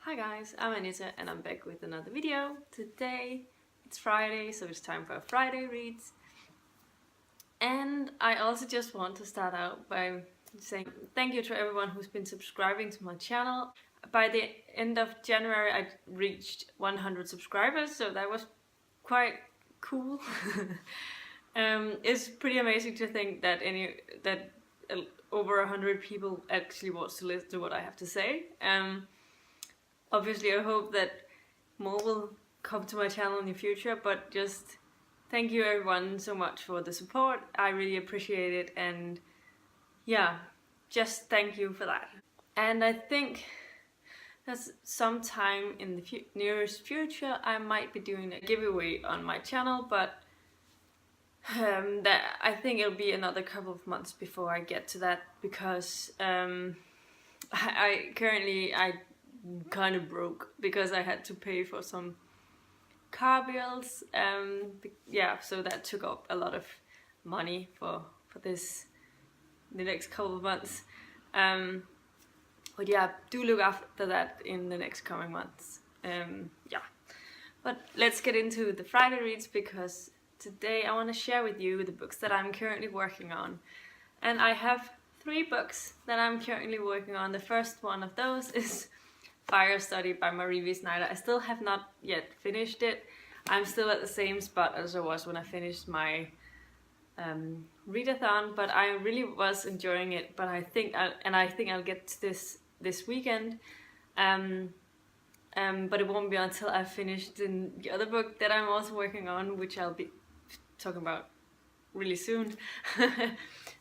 Hi guys, I'm Anita and I'm back with another video. Today it's Friday, so it's time for Friday reads. And I also just want to start out by saying thank you to everyone who's been subscribing to my channel. By the end of January I reached 100 subscribers, so that was quite cool. It's pretty amazing to think that over 100 people actually wants to listen to what I have to say. Obviously I hope that more will come to my channel in the future, but just thank you everyone so much for the support. I really appreciate it, and yeah, just thank you for that. And I think that sometime in the nearest future I might be doing a giveaway on my channel, but that I think it'll be another couple of months before I get to that, because I currently kind of broke because I had to pay for some car bills. Yeah, so that took up a lot of money for the next couple of months. But yeah, do look after that in the next coming months. Yeah, but let's get into the Friday reads, because today I want to share with you the books that I'm currently working on. And I have 3 books that I'm currently working on. The first one of those is Fire Study by Snyder. I still have not yet finished it. I'm still at the same spot as I was when I finished my readathon, but I really was enjoying it. But I think I'll get to this weekend. But it won't be until I've finished the other book that I'm also working on, which I'll be talking about really soon.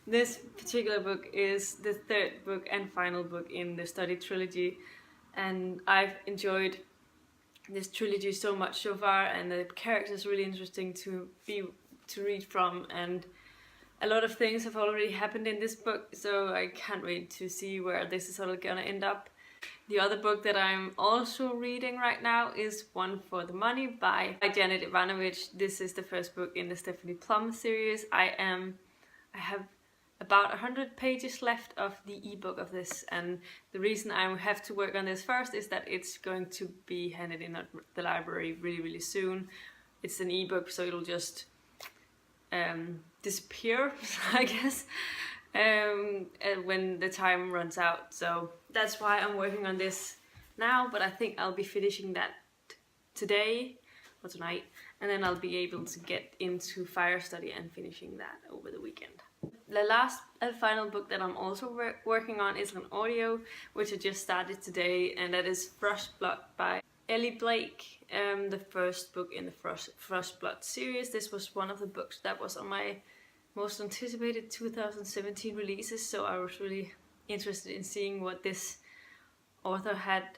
This particular book is the 3rd book and final book in the study trilogy. And I've enjoyed this trilogy so much so far, and the characters are really interesting to read from, and a lot of things have already happened in this book, so I can't wait to see where this is all gonna end up. The other book that I'm also reading right now is One for the Money by Janet Ivanovich. This is the first book in the Stephanie Plum series. I have about 100 pages left of the ebook of this, and the reason I have to work on this first is that it's going to be handed in at the library really soon. It's an ebook, so it'll just disappear, I guess, when the time runs out. So that's why I'm working on this now, but I think I'll be finishing that today or tonight, and then I'll be able to get into Fire Study and finishing that over the weekend. The last and final book that I'm also working on is an audio, which I just started today, and that is Frostblood by Any Flake, the first book in the Frostblood series. This was one of the books that was on my most anticipated 2017 releases, so I was really interested in seeing what this author had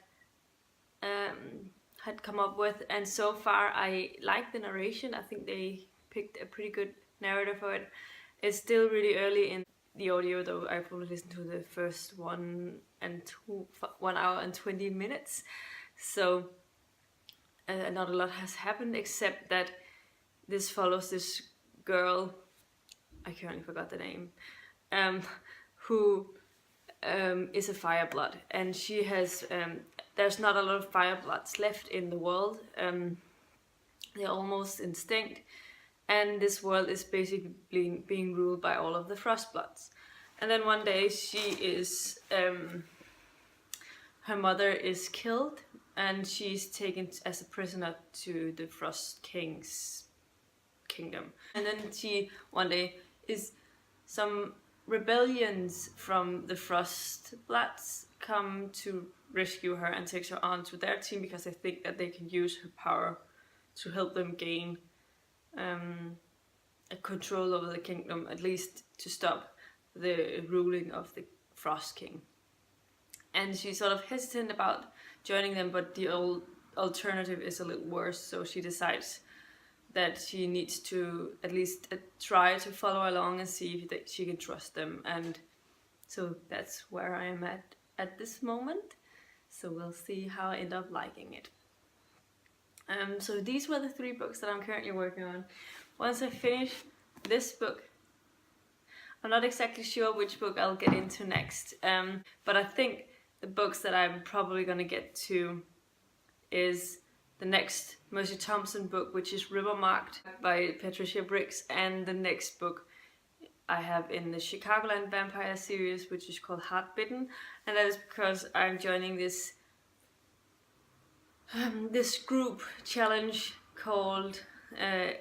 come up with, and so far I like the narration. I think they picked a pretty good narrator for it. It's still really early in the audio, though. I've only listened to the first 1 hour and 20 minutes, so not a lot has happened, except that this follows this girl, I currently forgot the name, who is a fireblood, and she has there's not a lot of firebloods left in the world. They're almost extinct, and this world is basically being ruled by all of the Frostbloods. And then one day she is her mother is killed, and she's taken as a prisoner to the Frost King's kingdom. And then one day some rebellions from the Frostbloods come to rescue her and takes her on to their team, because they think that they can use her power to help them gain a control over the kingdom, at least to stop the ruling of the Frost King. And she's sort of hesitant about joining them, but the alternative is a little worse, so she decides that she needs to at least try to follow along and see if she can trust them. And so that's where I am at this moment, so we'll see how I end up liking it. So these were the 3 books that I'm currently working on. Once I finish this book, I'm not exactly sure which book I'll get into next, but I think the books that I'm probably gonna get to is the next Mercy Thompson book, which is River Marked by Patricia Briggs, and the next book I have in the Chicagoland Vampire series, which is called Heart Bitten, and that is because I'm joining this this group challenge called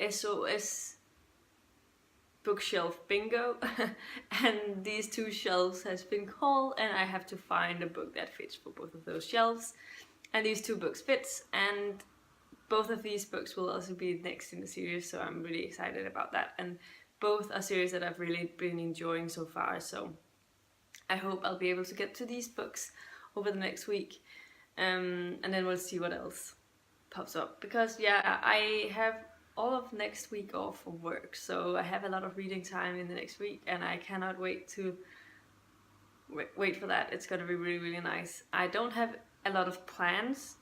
SOS Bookshelf Bingo, and these two shelves has been called, and I have to find a book that fits for both of those shelves, and these two books fits, and both of these books will also be next in the series, so I'm really excited about that, and both are series that I've really been enjoying so far, so I hope I'll be able to get to these books over the next week, and then we'll see what else pops up, because yeah, I have all of next week off of work, so I have a lot of reading time in the next week, and I cannot wait to wait for that. It's gonna be really, really nice. I don't have a lot of plans,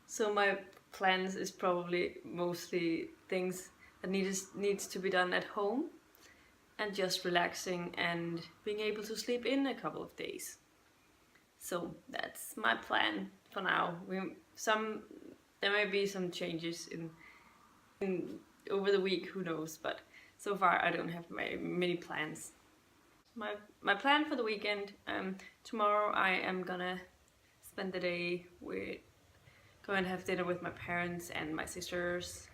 so my plans is probably mostly things that needs to be done at home, and just relaxing and being able to sleep in a couple of days. So that's my plan for now. There may be some changes in over the week, who knows, but so far I don't have many plans. My plan for the weekend, tomorrow I am gonna spend the day go and have dinner with my parents and my sisters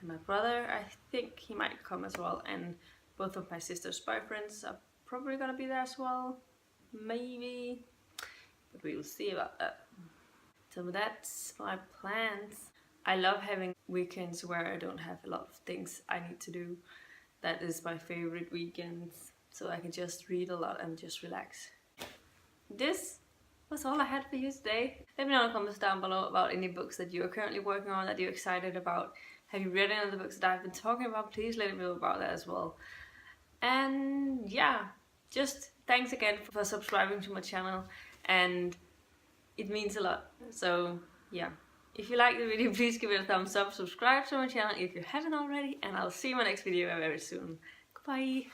and my brother. I think he might come as well, and both of my sister's boyfriends are probably gonna be there as well, maybe, but we will see about that. So that's my plans. I love having weekends where I don't have a lot of things I need to do. That is my favorite weekends, so I can just read a lot and just relax. This was all I had for you today. Let me know in the comments down below about any books that you are currently working on, that you're excited about. Have you read any of the books that I've been talking about? Please let me know about that as well. And yeah, just thanks again for subscribing to my channel, and it means a lot. So yeah, if you like the video, please give it a thumbs up, subscribe to my channel if you haven't already, and I'll see you in my next video very soon. Goodbye!